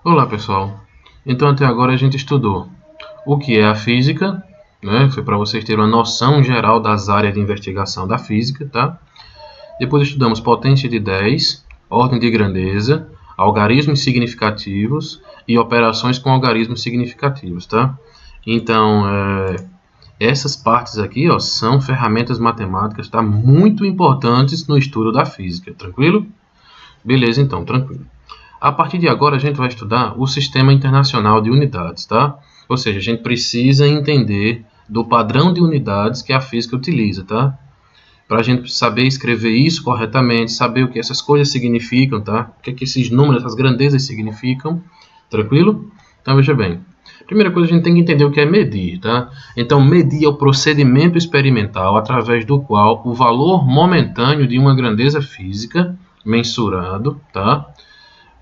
Olá pessoal, então até agora a gente estudou o que é a física, né? Foi para vocês terem uma noção geral das áreas de investigação da física, tá? Depois estudamos potência de 10, ordem de grandeza, algarismos significativos e operações com algarismos significativos, tá? Então, essas partes aqui, ó, são ferramentas matemáticas, tá? Muito importantes no estudo da física, tranquilo? Beleza, então, tranquilo. A partir de agora a gente vai estudar o Sistema Internacional de Unidades, tá? Ou seja, a gente precisa entender do padrão de unidades que a física utiliza, tá? Para a gente saber escrever isso corretamente, saber o que essas coisas significam, tá? O que é que esses números, essas grandezas significam, tranquilo? Então veja bem. Primeira coisa, a gente tem que entender o que é medir, tá? Então, medir é o procedimento experimental através do qual o valor momentâneo de uma grandeza física, mensurado, tá?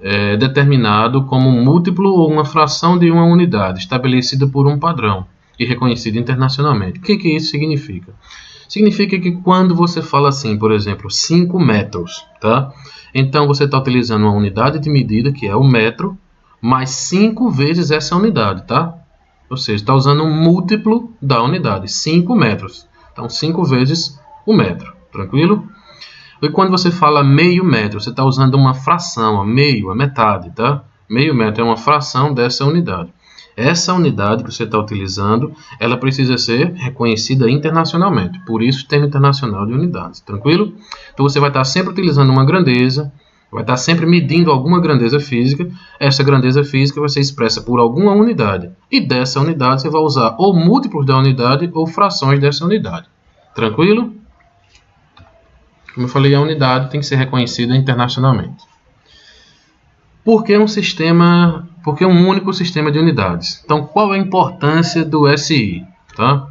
É determinado como um múltiplo ou uma fração de uma unidade, estabelecida por um padrão e reconhecido internacionalmente. O que isso significa? Significa que quando você fala assim, por exemplo, 5 metros, tá? Então você está utilizando uma unidade de medida, que é o metro, mais 5 vezes essa unidade, tá? Ou seja, está usando um múltiplo da unidade, 5 metros. Então, 5 vezes o metro, tranquilo? E quando você fala meio metro, você está usando uma fração, a meio, a metade, tá? Meio metro é uma fração dessa unidade. Essa unidade que você está utilizando, ela precisa ser reconhecida internacionalmente. Por isso, Sistema Internacional de Unidades, tranquilo? Então, você vai estar sempre utilizando uma grandeza, vai estar sempre medindo alguma grandeza física. Essa grandeza física vai ser expressa por alguma unidade. E dessa unidade, você vai usar ou múltiplos da unidade ou frações dessa unidade. Tranquilo? Como eu falei, a unidade tem que ser reconhecida internacionalmente. Por que um único sistema de unidades? Então, qual é a importância do SI? Tá?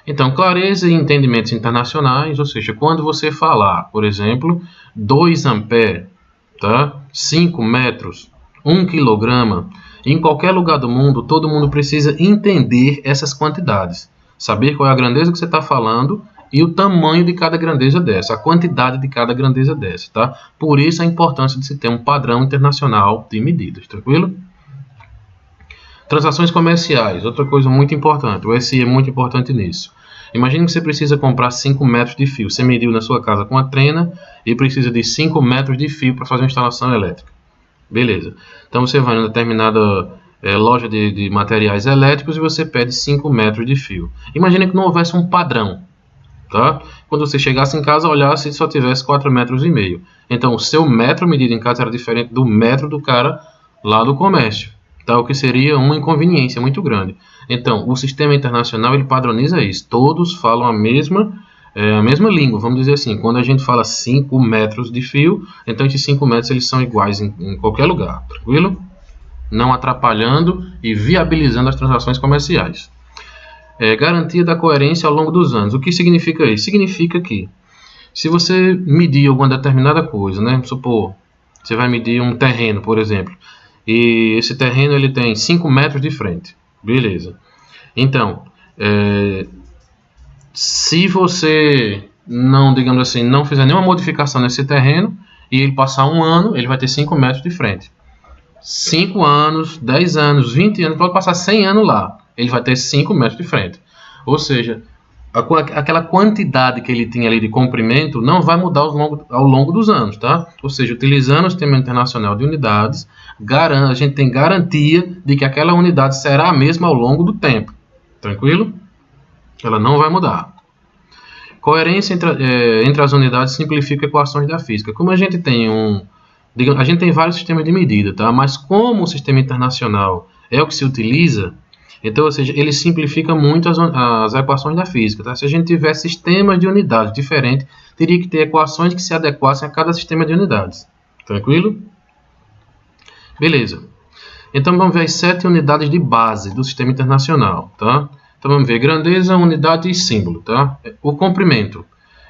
Então, clareza e entendimentos internacionais, ou seja, quando você falar, por exemplo, 2 amperes, tá? 5 metros, 1 quilograma, em qualquer lugar do mundo, todo mundo precisa entender essas quantidades, saber qual é a grandeza que você está falando e o tamanho de cada grandeza dessa, a quantidade de cada grandeza dessa, tá? Por isso a importância de se ter um padrão internacional de medidas, tranquilo? Transações comerciais, outra coisa muito importante, o SI é muito importante nisso. Imagine que você precisa comprar 5 metros de fio, você mediu na sua casa com a trena e precisa de 5 metros de fio para fazer uma instalação elétrica. Beleza, então você vai em uma determinada loja de materiais elétricos e você pede 5 metros de fio. Imagine que não houvesse um padrão. Tá? Quando você chegasse em casa, olhasse e só tivesse 4,5 metros. Então, o seu metro medido em casa era diferente do metro do cara lá do comércio, tá? O que seria uma inconveniência muito grande. Então, o sistema internacional ele padroniza isso. Todos falam a mesma língua, vamos dizer assim. Quando a gente fala 5 metros de fio, então esses 5 metros eles são iguais em qualquer lugar, tranquilo? Não atrapalhando e viabilizando as transações comerciais. Garantia da coerência ao longo dos anos. O que significa isso? Significa que se você medir alguma determinada coisa, né? Vamos supor, você vai medir um terreno, por exemplo, e esse terreno ele tem 5 metros de frente. Beleza. Então, se você não, digamos assim, não fizer nenhuma modificação nesse terreno e ele passar um ano, ele vai ter 5 metros de frente. 5 anos, 10 anos, 20 anos, pode passar 100 anos lá. Ele vai ter 5 metros de frente. Ou seja, aquela quantidade que ele tinha ali de comprimento não vai mudar ao longo dos anos, tá? Ou seja, utilizando o Sistema Internacional de Unidades, a gente tem garantia de que aquela unidade será a mesma ao longo do tempo. Tranquilo? Ela não vai mudar. Coerência entre as unidades simplifica equações da física. Como a gente tem vários sistemas de medida, tá? Mas como o sistema internacional é o que se utiliza, então, ou seja, ele simplifica muito as equações da física, tá? Se a gente tiver sistemas de unidades diferentes, teria que ter equações que se adequassem a cada sistema de unidades. Tranquilo? Beleza. Então, vamos ver as 7 unidades de base do sistema internacional, tá? Então, vamos ver grandeza, unidade e símbolo, tá? O comprimento.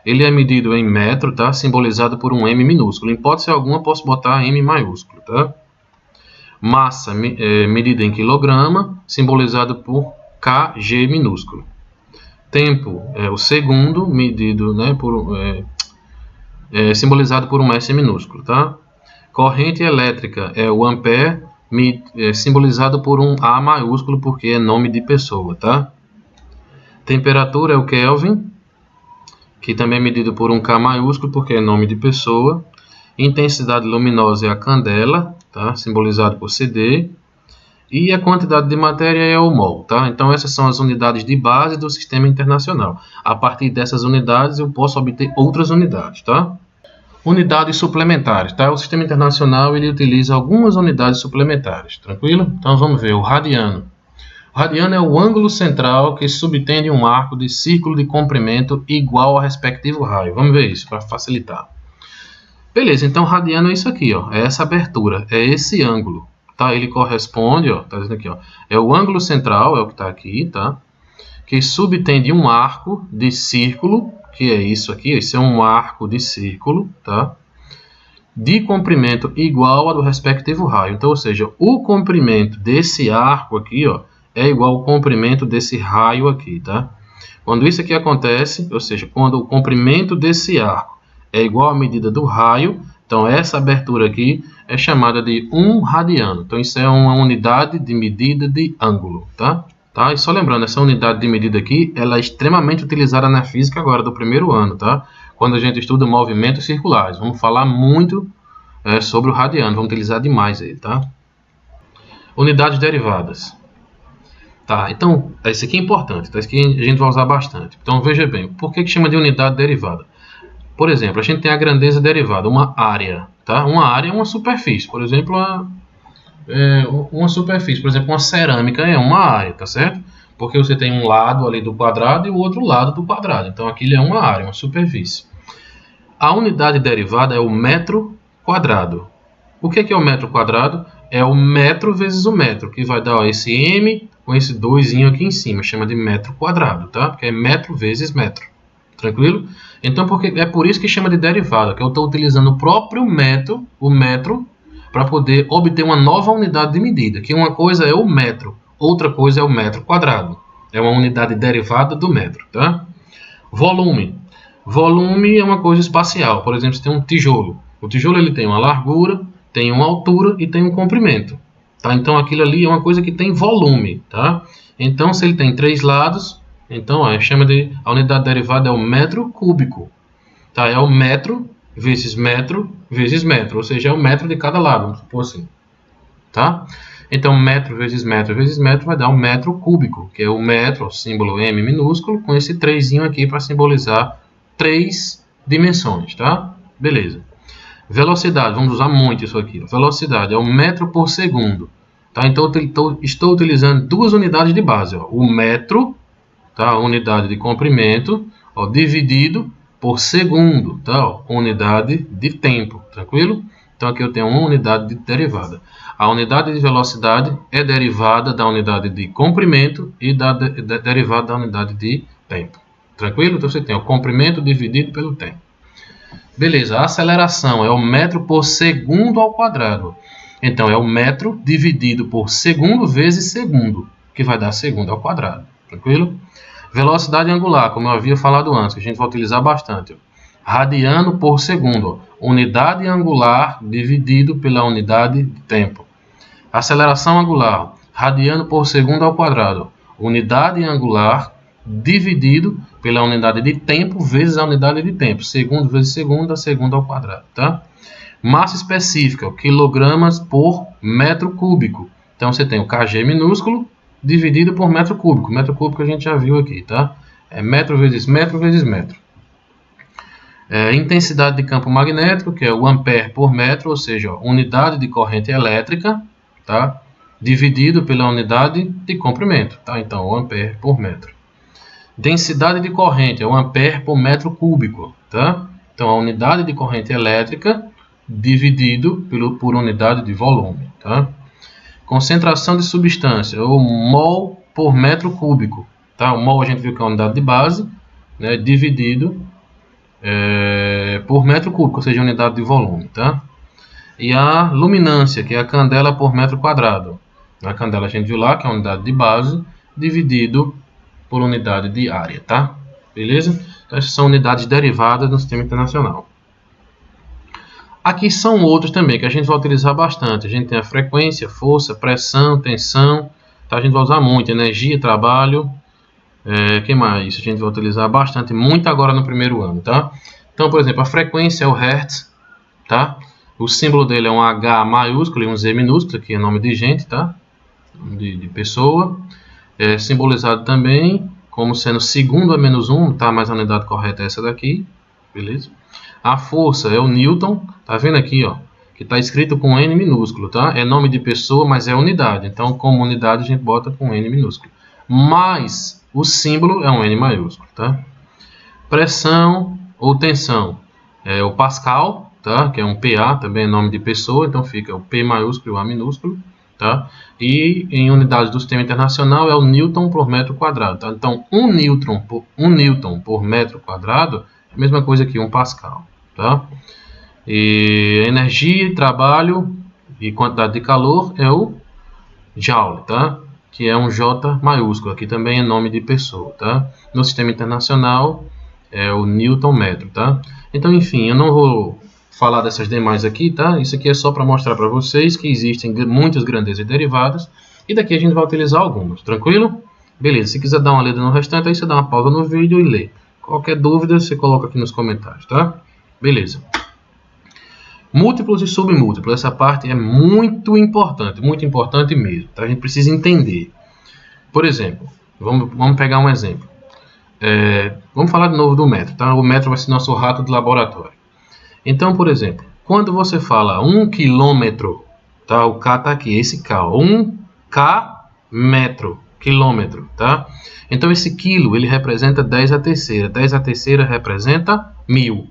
Ele é medido em metro, tá? Simbolizado por um M minúsculo. Em hipótese alguma, posso botar M maiúsculo, tá? Massa, medida em quilograma, simbolizado por kg minúsculo. Tempo, o segundo, medido, né, simbolizado por um S minúsculo, tá? Corrente elétrica é o ampere, simbolizado por um A maiúsculo, porque é nome de pessoa, tá? Temperatura é o Kelvin, que também é medido por um K maiúsculo, porque é nome de pessoa. Intensidade luminosa é a candela, tá? Simbolizado por CD. E a quantidade de matéria é o mol, tá? Então essas são as unidades de base do Sistema Internacional. A partir dessas unidades eu posso obter outras unidades, tá? Unidades suplementares, tá? O Sistema Internacional ele utiliza algumas unidades suplementares, tranquilo? Então vamos ver o radiano. O radiano é o ângulo central que subtende um arco de círculo de comprimento igual ao respectivo raio. Vamos ver isso para facilitar. Beleza, então radiano é isso aqui, ó, é essa abertura, é esse ângulo, tá? Ele corresponde, ó, tá dizendo aqui, ó, é o ângulo central, é o que está aqui, tá? Que subtende um arco de círculo, que é isso aqui, esse é um arco de círculo, tá? De comprimento igual ao do respectivo raio. Então, ou seja, o comprimento desse arco aqui, ó, é igual ao comprimento desse raio aqui, tá? Quando isso aqui acontece, ou seja, quando o comprimento desse arco é igual à medida do raio, então essa abertura aqui é chamada de 1 radiano. Então isso é uma unidade de medida de ângulo, tá? E só lembrando, essa unidade de medida aqui, ela é extremamente utilizada na física agora do primeiro ano, tá? Quando a gente estuda movimentos circulares, vamos falar muito sobre o radiano, vamos utilizar demais ele, tá? Unidades derivadas. Tá, então, isso aqui é importante, tá? Isso aqui a gente vai usar bastante. Então veja bem, por que chama de unidade derivada? Por exemplo, a gente tem a grandeza derivada, uma área, tá? Uma área é uma superfície, por exemplo, uma superfície, por exemplo, uma cerâmica é uma área, tá certo? Porque você tem um lado ali do quadrado e o outro lado do quadrado, então aquilo é uma área, uma superfície. A unidade derivada é o metro quadrado. O que é o metro quadrado? É o metro vezes o metro, que vai dar esse m com esse 2 aqui em cima, chama de metro quadrado, tá? Porque é metro vezes metro. Tranquilo? Então, é por isso que chama de derivada, que eu estou utilizando o próprio metro, o metro, para poder obter uma nova unidade de medida, que uma coisa é o metro, outra coisa é o metro quadrado. É uma unidade derivada do metro, tá? Volume. Volume é uma coisa espacial. Por exemplo, você tem um tijolo. O tijolo ele tem uma largura, tem uma altura e tem um comprimento, tá? Então, aquilo ali é uma coisa que tem volume, tá? Então, se ele tem 3 lados... Então, a unidade derivada é o metro cúbico. Tá? É o metro vezes metro, ou seja, é o metro de cada lado, vamos supor assim. Tá? Então, metro vezes metro vai dar um metro cúbico, que é o metro, o símbolo M minúsculo, com esse 3 aqui para simbolizar 3 dimensões. Tá? Beleza. Velocidade, vamos usar muito isso aqui. Velocidade é o metro por segundo. Tá? Então, estou utilizando duas unidades de base. Ó. O metro... Tá? Unidade de comprimento, ó, dividido por segundo, tá? Ó, unidade de tempo, tranquilo? Então aqui eu tenho uma unidade de derivada. A unidade de velocidade é derivada da unidade de comprimento e derivada da unidade de tempo, tranquilo? Então você tem o comprimento dividido pelo tempo. Beleza, a aceleração é o metro por segundo ao quadrado. Então é o metro dividido por segundo vezes segundo, que vai dar segundo ao quadrado, tranquilo? Velocidade angular, como eu havia falado antes, que a gente vai utilizar bastante. Radiano por segundo, unidade angular dividido pela unidade de tempo. Aceleração angular, radiano por segundo ao quadrado, unidade angular dividido pela unidade de tempo vezes a unidade de tempo. Segundo vezes segundo, segundo ao quadrado, tá? Massa específica, quilogramas por metro cúbico. Então você tem o kg minúsculo dividido por metro cúbico. Metro cúbico a gente já viu aqui, tá? É metro vezes metro vezes metro. Intensidade de campo magnético, que é o ampere por metro, ou seja, unidade de corrente elétrica, tá? Dividido pela unidade de comprimento, tá? Então, o ampere por metro. Densidade de corrente é o ampere por metro cúbico, tá? Então, a unidade de corrente elétrica dividido por unidade de volume, tá? Concentração de substância, ou mol por metro cúbico. Tá? O mol a gente viu que é a unidade de base, né, dividido por metro cúbico, ou seja, a unidade de volume. Tá? E a luminância, que é a candela por metro quadrado. A candela a gente viu lá, que é a unidade de base, dividido por unidade de área. Tá? Beleza? Então, essas são unidades derivadas no Sistema Internacional. Aqui são outros também que a gente vai utilizar bastante. A gente tem a frequência, força, pressão, tensão. Tá? A gente vai usar muito energia, trabalho. Que mais? A gente vai utilizar bastante, muito agora no primeiro ano. Tá? Então, por exemplo, a frequência é o Hertz. Tá? O símbolo dele é um H maiúsculo e um Z minúsculo, que é nome de gente, tá? De pessoa. É simbolizado também como sendo segundo a menos 1, tá? Mas a unidade correta é essa daqui. Beleza? A força é o Newton, tá vendo aqui, ó, que está escrito com N minúsculo, tá? É nome de pessoa, mas é unidade. Então, como unidade, a gente bota com N minúsculo. Mas o símbolo é um N maiúsculo, tá? Pressão ou tensão é o Pascal, tá? Que é um PA, também é nome de pessoa, então fica o P maiúsculo e o A minúsculo, tá? E em unidades do sistema internacional é o Newton por metro quadrado, tá? Então, um Newton por metro quadrado é a mesma coisa que um Pascal, tá? E energia, trabalho e quantidade de calor é o Joule, tá? Que é um J maiúsculo, aqui também é nome de pessoa, tá? No sistema internacional é o Newton metro, tá? Então, enfim, eu não vou falar dessas demais aqui, tá? Isso aqui é só para mostrar para vocês que existem muitas grandezas derivadas e daqui a gente vai utilizar algumas, tranquilo? Beleza, se quiser dar uma lida no restante, aí você dá uma pausa no vídeo e lê. Qualquer dúvida, você coloca aqui nos comentários, tá? Beleza. Múltiplos e submúltiplos, essa parte é muito importante mesmo, tá? A gente precisa entender. Por exemplo, vamos pegar um exemplo. Vamos falar de novo do metro, tá? O metro vai ser nosso rato de laboratório. Então, por exemplo, quando você fala 1 quilômetro, tá? O K está aqui, esse K, 1 K metro, quilômetro, tá? Então, esse quilo, ele representa 10 à terceira. 10 à terceira representa 1000.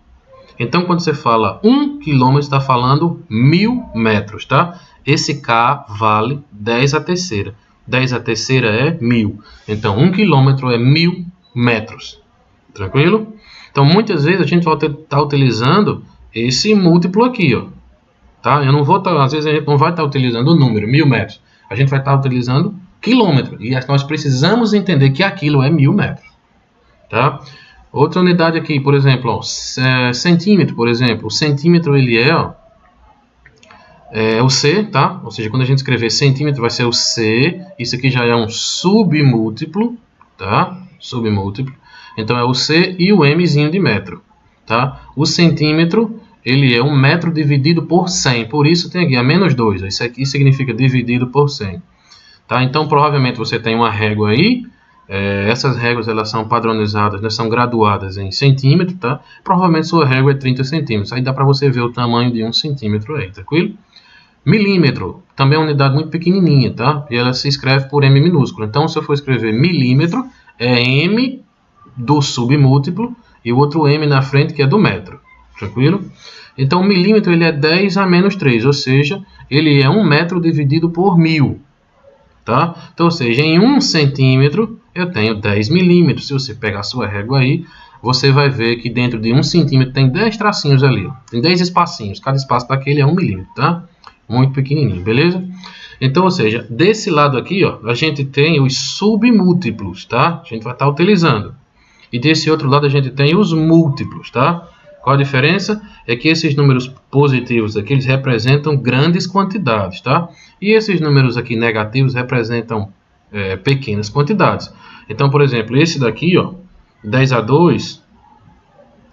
Então, quando você fala 1 quilômetro, está falando 1000 metros, tá? Esse K vale 10 à terceira. 10 à terceira é 1000. Então, 1 quilômetro é 1000 metros. Tranquilo? Então, muitas vezes a gente vai estar utilizando esse múltiplo aqui, ó. Tá? Eu não vou estar, às vezes a gente não vai estar utilizando o número 1000 metros. A gente vai estar utilizando quilômetro. E nós precisamos entender que aquilo é 1000 metros. Tá? Outra unidade aqui, por exemplo, ó, centímetro, por exemplo. O centímetro ele é o C, tá? Ou seja, quando a gente escrever centímetro vai ser o C. Isso aqui já é um submúltiplo, tá? Submúltiplo. Então é o C e o Mzinho de metro, tá? O centímetro ele é 1 metro dividido por 100, por isso tem aqui a menos 2. Isso aqui significa dividido por 100, tá? Então provavelmente você tem uma régua aí. Essas réguas elas são padronizadas, né, são graduadas em centímetro, tá? Provavelmente sua régua é 30 centímetros. Aí dá para você ver o tamanho de 1 centímetro aí, tranquilo? Milímetro, também é uma unidade muito pequenininha, tá? E ela se escreve por M minúsculo. Então, se eu for escrever milímetro, é M do submúltiplo e o outro M na frente que é do metro, tranquilo? Então, o milímetro ele é 10 a menos 3, ou seja, ele é 1 metro dividido por 1000, tá? Então, ou seja, em 1 centímetro eu tenho 10 milímetros. Se você pegar a sua régua aí, você vai ver que dentro de 1 centímetro tem 10 tracinhos ali, ó. Tem 10 espacinhos, cada espaço daquele é 1 milímetro, tá? Muito pequenininho, beleza? Então, ou seja, desse lado aqui, ó, a gente tem os submúltiplos, tá? A gente vai estar utilizando. E desse outro lado a gente tem os múltiplos, tá? Qual a diferença? É que esses números positivos aqui, eles representam grandes quantidades, tá? E esses números aqui negativos representam pequenas quantidades. Então, por exemplo, esse daqui, ó, 10 a 2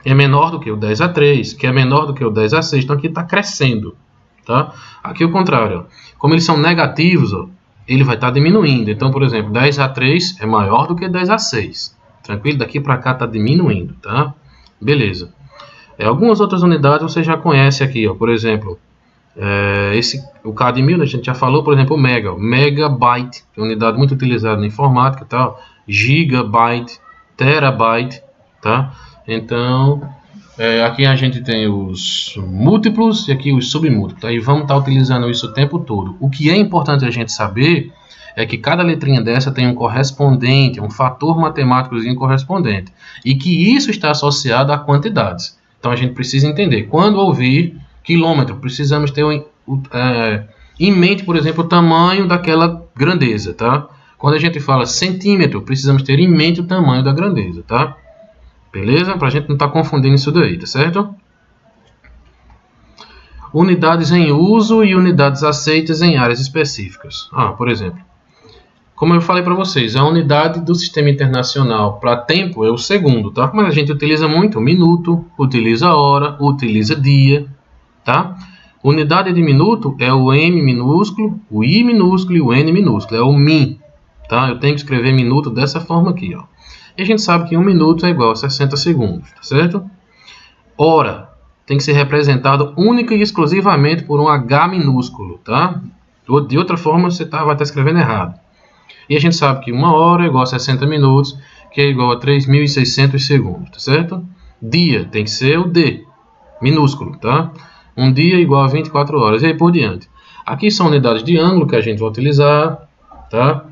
é menor do que o 10 a 3, que é menor do que o 10 a 6. Então, aqui está crescendo, tá? Aqui o contrário, ó. Como eles são negativos, ó, ele vai estar diminuindo. Então, por exemplo, 10 a 3 é maior do que 10 a 6. Tranquilo? Daqui para cá está diminuindo, tá? Beleza. Algumas outras unidades você já conhece aqui, ó. Por exemplo, o K de 1000, a gente já falou, por exemplo, o mega. Megabyte, é uma unidade muito utilizada na informática, tá? Gigabyte, terabyte, tá? Então, aqui a gente tem os múltiplos e aqui os submúltiplos, tá? E vamos estar utilizando isso o tempo todo. O que é importante a gente saber é que cada letrinha dessa tem um correspondente, um fator matemáticozinho correspondente. E que isso está associado a quantidades. Então, a gente precisa entender. Quando ouvir quilômetro, precisamos ter em mente, por exemplo, o tamanho daquela grandeza, tá? Quando a gente fala centímetro, precisamos ter em mente o tamanho da grandeza, tá? Beleza? Para a gente não estar confundindo isso daí, tá certo? unidades em uso e unidades aceitas em áreas específicas. Por exemplo, como eu falei para vocês, a unidade do Sistema Internacional para tempo é o segundo, tá? Mas a gente utiliza muito minuto, utiliza hora, utiliza dia, tá? Unidade de minuto é o M minúsculo, o I minúsculo e o N minúsculo, é o min, tá? Eu tenho que escrever minuto dessa forma aqui, ó. E a gente sabe que 1 minuto é igual a 60 segundos, tá certo? Hora tem que ser representado única e exclusivamente por um H minúsculo, tá? De outra forma, você vai estar escrevendo errado. E a gente sabe que 1 hora é igual a 60 minutos, que é igual a 3.600 segundos, tá certo? Dia tem que ser o D, minúsculo, tá? Um dia é igual a 24 horas, e aí por diante. Aqui são unidades de ângulo que a gente vai utilizar, tá?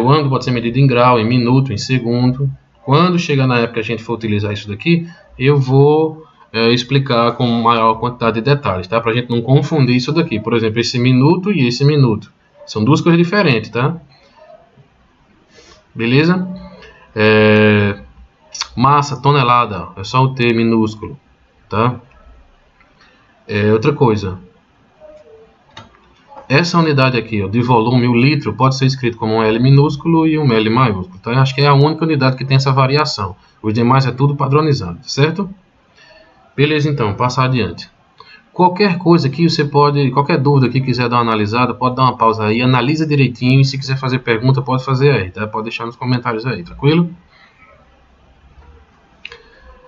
O ângulo pode ser medido em grau, em minuto, em segundo. Quando chegar na época que a gente for utilizar isso daqui, eu vou explicar com maior quantidade de detalhes, tá? Para a gente não confundir isso daqui. Por exemplo, esse minuto e esse minuto. São duas coisas diferentes, tá? Beleza? Massa, tonelada, é só o T minúsculo, tá? Outra coisa, essa unidade aqui, ó, de volume, o litro, pode ser escrito como um L minúsculo e um L maiúsculo, tá? Acho que é a única unidade que tem essa variação. Os demais é tudo padronizado, certo? Beleza, então, passar adiante. Qualquer coisa que você pode, qualquer dúvida que quiser dar uma analisada, pode dar uma pausa aí, analisa direitinho, e se quiser fazer pergunta, pode fazer aí, tá? Pode deixar nos comentários aí, tranquilo?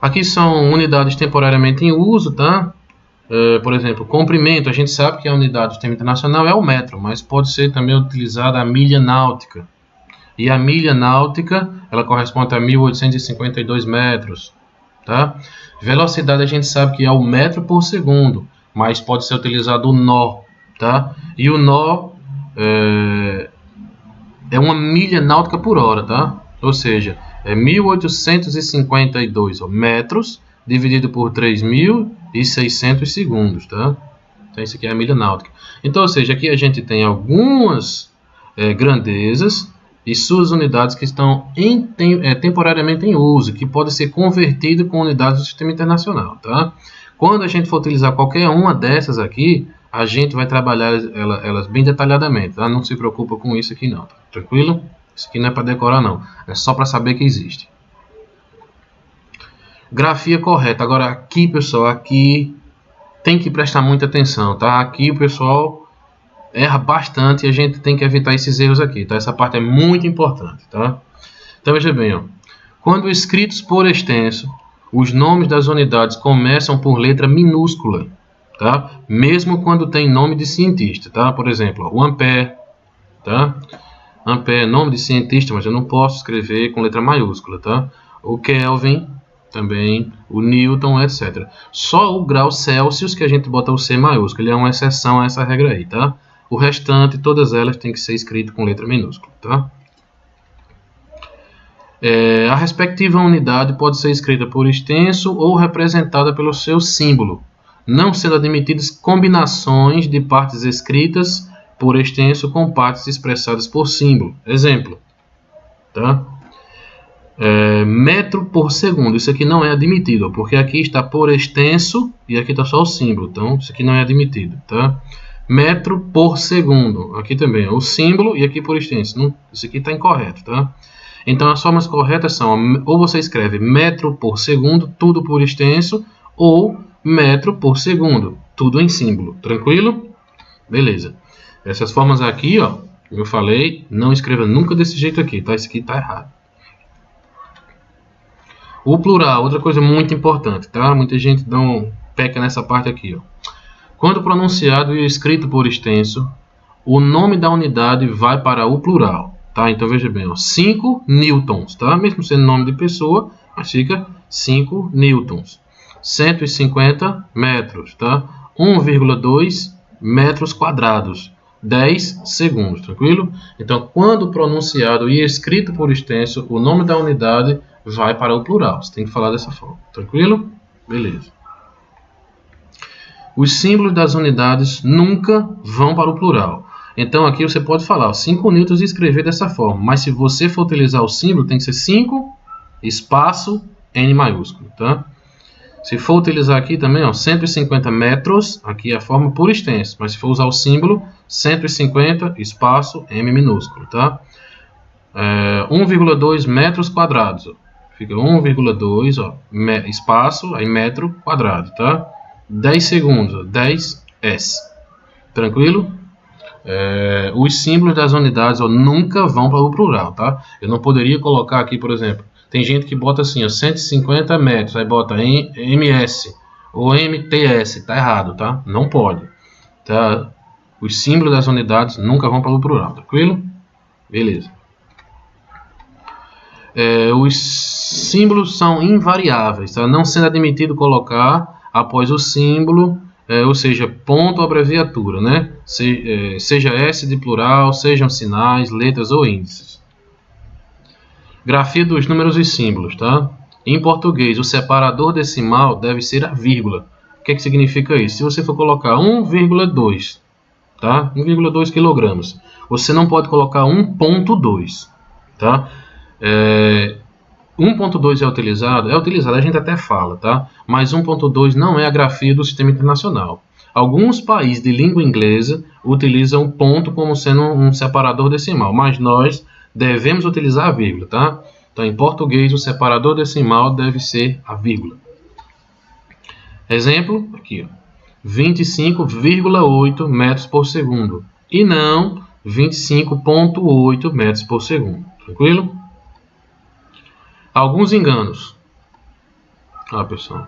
Aqui são unidades temporariamente em uso, tá? Por exemplo, comprimento, a gente sabe que a unidade do Sistema Internacional é o metro, mas pode ser também utilizada a milha náutica. E a milha náutica, ela corresponde a 1.852 metros, tá? Velocidade a gente sabe que é o metro por segundo, mas pode ser utilizado o nó, tá? E o nó é uma milha náutica por hora, tá? Ou seja, é 1.852 metros dividido por 3.600 segundos, tá? Então isso aqui é a milha náutica. Então, ou seja, aqui a gente tem algumas grandezas e suas unidades que estão temporariamente em uso, que podem ser convertidas com unidades do Sistema Internacional, tá? Quando a gente for utilizar qualquer uma dessas aqui, a gente vai trabalhar elas bem detalhadamente, tá? Não se preocupa com isso aqui não, tá? Tranquilo? Isso aqui não é para decorar não, é só para saber que existe. Grafia correta. Agora aqui, pessoal, aqui tem que prestar muita atenção, tá? Aqui o pessoal erra bastante e a gente tem que evitar esses erros aqui, tá? Essa parte é muito importante, tá? Então veja bem, ó. Quando escritos por extenso, os nomes das unidades começam por letra minúscula, tá? Mesmo quando tem nome de cientista, tá? Por exemplo, ó, o ampere, tá? Ampere é nome de cientista, mas eu não posso escrever com letra maiúscula, tá? O Kelvin também, o Newton, etc. Só o grau Celsius que a gente bota o C maiúsculo, ele é uma exceção a essa regra aí, tá? O restante, todas elas têm que ser escrito com letra minúscula, tá? A respectiva unidade pode ser escrita por extenso ou representada pelo seu símbolo, não sendo admitidas combinações de partes escritas por extenso com partes expressadas por símbolo. Exemplo, tá? Metro por segundo, isso aqui não é admitido, porque aqui está por extenso e aqui está só o símbolo, então isso aqui não é admitido, tá? Metro por segundo, aqui também é o símbolo e aqui por extenso, não, isso aqui está incorreto, tá? Então as formas corretas são, ou você escreve metro por segundo, tudo por extenso, ou metro por segundo, tudo em símbolo, tranquilo? Beleza. Essas formas aqui, ó, como eu falei, não escreva nunca desse jeito aqui, tá? Isso aqui está errado. O plural, outra coisa muito importante, tá? Muita gente peca nessa parte aqui, ó. Quando pronunciado e escrito por extenso, o nome da unidade vai para o plural, tá? Então veja bem, ó, 5 newtons, tá? Mesmo sendo nome de pessoa, mas fica 5 newtons. 150 metros, tá? 1,2 metros quadrados. 10 segundos, tranquilo? Então, quando pronunciado e escrito por extenso, o nome da unidade vai para o plural. Você tem que falar dessa forma, tranquilo? Beleza. Os símbolos das unidades nunca vão para o plural. Então, aqui você pode falar 5 newtons e escrever dessa forma. Mas se você for utilizar o símbolo, tem que ser 5, espaço, N maiúsculo, tá? Se for utilizar aqui também, ó, 150 metros, aqui é a forma por extenso, mas se for usar o símbolo, 150, espaço, M minúsculo, tá? 1,2 metros quadrados, ó. Fica 1,2, ó, espaço, aí metro quadrado, tá? 10 segundos, ó, 10 S. Tranquilo? Os símbolos das unidades, ó, nunca vão para o plural, tá? Eu não poderia colocar aqui, por exemplo, tem gente que bota assim, ó, 150 metros, aí bota MS ou MTS, tá errado, tá? Não pode, tá? Os símbolos das unidades nunca vão para o plural, tranquilo? Beleza. Os símbolos são invariáveis, tá? Não sendo admitido colocar após o símbolo, ou seja, ponto ou abreviatura, né? Seja S de plural, sejam sinais, letras ou índices. Grafia dos números e símbolos, tá? Em português, o separador decimal deve ser a vírgula. O que significa isso? Se você for colocar 1,2, tá? 1,2 kg, você não pode colocar 1,2, tá? 1.2 é utilizado, a gente até fala, tá? Mas 1.2 não é a grafia do sistema internacional. Alguns países de língua inglesa utilizam o ponto como sendo um separador decimal, mas nós devemos utilizar a vírgula, tá? Então, em português, o separador decimal deve ser a vírgula. Exemplo, aqui, ó, 25,8 metros por segundo e não 25,8 metros por segundo. Tranquilo? Alguns enganos. Pessoal.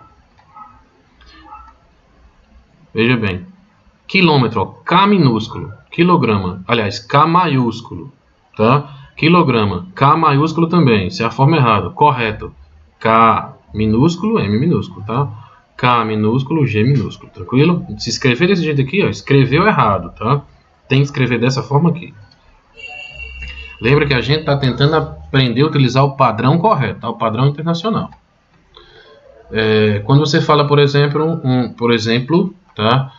Veja bem. Quilômetro, ó, K minúsculo. Quilograma, aliás, K maiúsculo, tá? Quilograma, K maiúsculo também. Isso é a forma errada. Correto. K minúsculo, M minúsculo, tá? K minúsculo, G minúsculo. Tranquilo? Se escrever desse jeito aqui, ó, escreveu errado, tá? Tem que escrever dessa forma aqui. Lembra que a gente está tentando aprender a utilizar o padrão correto, tá? O padrão internacional. Quando você fala, por exemplo, tá?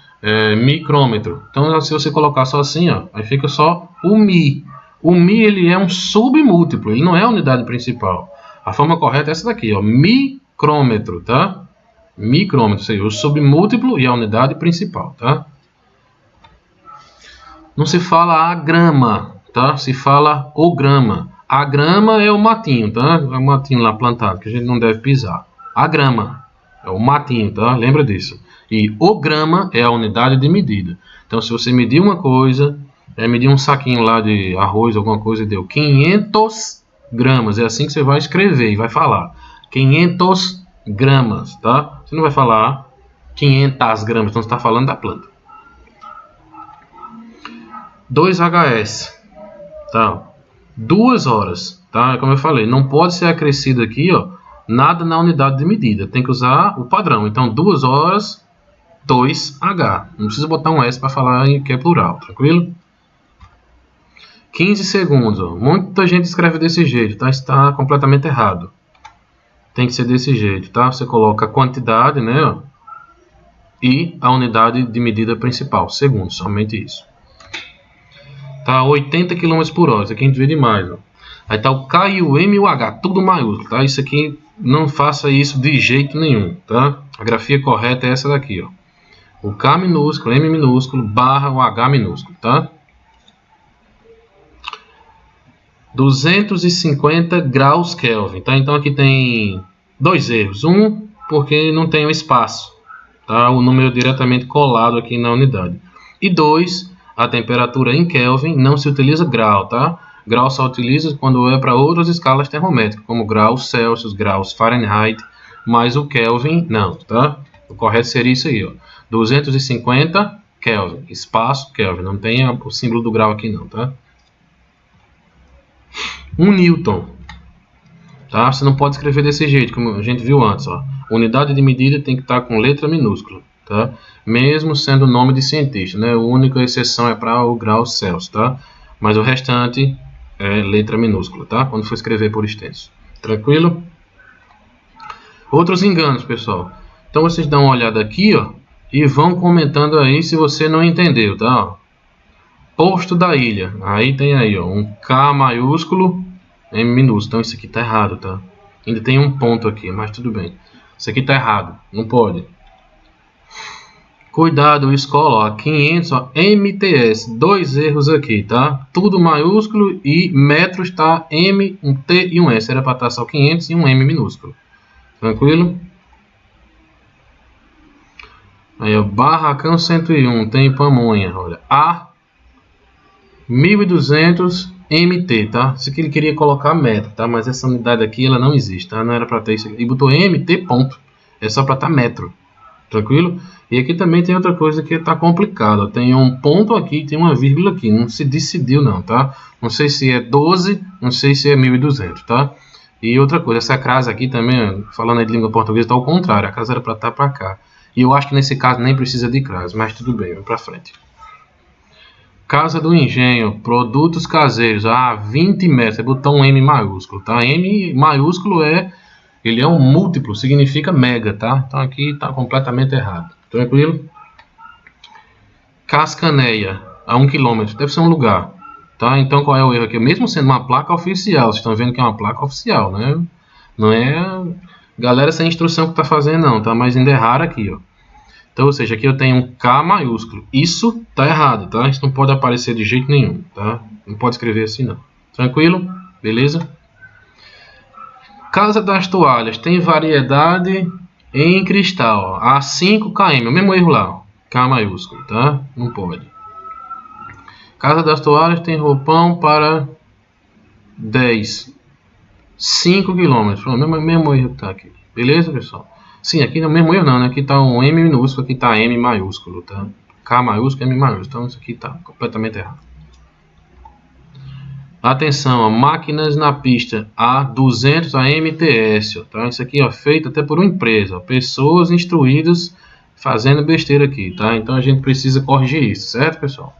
Micrômetro. Então, se você colocar só assim, ó, aí fica só o Mi. O Mi, ele é um submúltiplo, ele não é a unidade principal. A forma correta é essa daqui, ó, micrômetro, tá? Micrômetro, ou seja, o submúltiplo e a unidade principal, tá? Não se fala a grama, tá? Se fala o grama. A grama é o matinho, tá? É o matinho lá plantado, que a gente não deve pisar. A grama é o matinho, tá? Lembra disso. E o grama é a unidade de medida. Então, se você medir uma coisa, medir um saquinho lá de arroz, alguma coisa, e deu 500 gramas. É assim que você vai escrever e vai falar. 500 gramas, tá? Você não vai falar 500 gramas, então você está falando da planta. 2HS, tá? 2 horas, tá? Como eu falei, não pode ser acrescido aqui, ó, nada na unidade de medida. Tem que usar o padrão. Então, 2 horas, 2H. Não precisa botar um S para falar que é plural, tranquilo? 15 segundos, ó. Muita gente escreve desse jeito, tá? Está completamente errado. Tem que ser desse jeito, tá? Você coloca a quantidade, né, ó, e a unidade de medida principal, segundos, somente isso. Tá, 80 km por hora, isso aqui a gente vê demais, ó. Aí tá o K e o M e o H, tudo maiúsculo, tá? Isso aqui, não faça isso de jeito nenhum, tá? A grafia correta é essa daqui, ó. O K minúsculo, M minúsculo, barra o H minúsculo, tá? 250 graus Kelvin, tá? Então aqui tem 2 erros. Um, porque não tem o espaço, tá? O número diretamente colado aqui na unidade. E 2, a temperatura em Kelvin não se utiliza grau, tá? Grau só utiliza quando é para outras escalas termométricas, como graus Celsius, graus Fahrenheit, mas o Kelvin não, tá? O correto seria isso aí, ó. 250 Kelvin, espaço Kelvin, não tem o símbolo do grau aqui não, tá? 1 Newton, tá? Você não pode escrever desse jeito, como a gente viu antes, ó. Unidade de medida tem que estar com letra minúscula, tá? Mesmo sendo nome de cientista, né? A única exceção é para o grau Celsius, tá? Mas o restante é letra minúscula, tá? Quando for escrever por extenso. Tranquilo? Outros enganos, pessoal. Então vocês dão uma olhada aqui, ó, e vão comentando aí se você não entendeu, tá? Posto da ilha. Aí tem aí, ó, um K maiúsculo, M minúsculo. Então isso aqui tá errado, tá? Ainda tem um ponto aqui, mas tudo bem. Isso aqui tá errado, não pode. Cuidado, escola, ó, 500, ó, MTS, 2 erros aqui, tá? Tudo maiúsculo e metros tá M, um T e um S. Era para estar só 500 e um M minúsculo. Tranquilo? Aí, ó, Barracão 101, tem pamonha, olha. A 1200 MT, tá? Isso aqui ele queria colocar metro, tá? Mas essa unidade aqui, ela não existe, tá? Não era para ter isso aqui. E botou MT, ponto. É só para estar metro. Tranquilo? E aqui também tem outra coisa que está complicada. Tem um ponto aqui, tem uma vírgula aqui. Não se decidiu não, tá? Não sei se é 12, não sei se é 1200, tá? E outra coisa, essa crase aqui também, falando aí de língua portuguesa, está ao contrário. A crase era para estar para cá. E eu acho que nesse caso nem precisa de crase, mas tudo bem, vamos para frente. Casa do Engenho, produtos caseiros, 20 metros, você botou um M maiúsculo, tá? M maiúsculo ele é um múltiplo, significa mega, tá? Então aqui está completamente errado. Tranquilo? Cascaneia, a 1 km, deve ser um lugar, tá? Então qual é o erro aqui? Mesmo sendo uma placa oficial, vocês estão vendo que é uma placa oficial, né? Não é galera sem instrução que está fazendo não, tá? Mas ainda é raro aqui, ó. Então, ou seja, aqui eu tenho um K maiúsculo. Isso tá errado, tá? Isso não pode aparecer de jeito nenhum, tá? Não pode escrever assim não. Tranquilo? Beleza? Casa das Toalhas tem variedade em cristal, a 5 km, o mesmo erro lá, ó. K maiúsculo, tá? Não pode. Casa das Toalhas tem roupão para 10, 5 km, o mesmo erro que tá aqui. Beleza, pessoal? Sim, aqui no mesmo erro não, né? Aqui tá um M minúsculo, aqui tá M maiúsculo, tá? K maiúsculo, M maiúsculo, então isso aqui tá completamente errado. Atenção, ó, máquinas na pista a 200 AMTS, ó, tá? Isso aqui é feito até por uma empresa, ó, pessoas instruídas fazendo besteira aqui, tá? Então a gente precisa corrigir isso, certo, pessoal?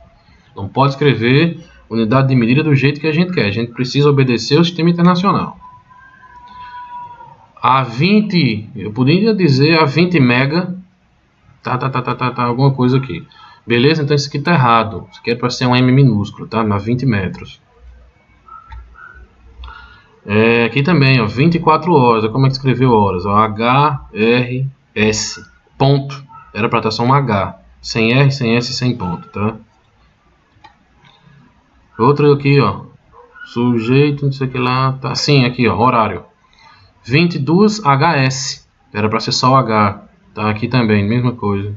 Não pode escrever unidade de medida do jeito que a gente quer, a gente precisa obedecer ao sistema internacional. A 20, eu poderia dizer a 20 mega, tá, alguma coisa aqui. Beleza? Então isso aqui tá errado, isso aqui é para ser um M minúsculo, tá? Na 20 metros. Aqui também, ó, 24 horas. Como é que escreveu horas? Ó, HRS. Ponto. Era para estar só um H. Sem R, sem S, sem ponto, tá? Outro aqui, ó. Sujeito, não sei o que lá. Tá. Sim, aqui, ó. Horário. 22 HS. Era para ser só o H. Tá aqui também, mesma coisa.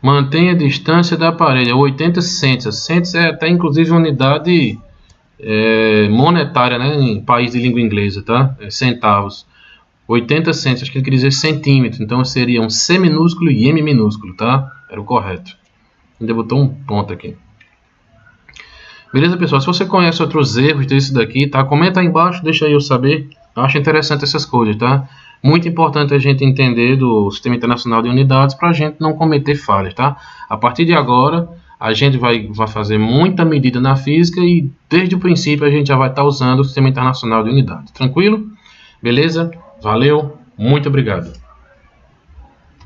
Mantenha a distância da parede. 80 cents. Cents é até inclusive unidade monetária, né, em país de língua inglesa, tá? Centavos. 80 cents, acho que ele quer dizer centímetro, então seria um C minúsculo e M minúsculo, tá? Era o correto. Ainda botou um ponto aqui. Beleza, pessoal? Se você conhece outros erros desse daqui, tá? Comenta aí embaixo, deixa eu saber. Eu acho interessante essas coisas, tá? Muito importante a gente entender do Sistema Internacional de Unidades para a gente não cometer falhas, tá? A partir de agora, a gente vai fazer muita medida na física e desde o princípio a gente já vai estar usando o Sistema Internacional de Unidades. Tranquilo? Beleza? Valeu, muito obrigado.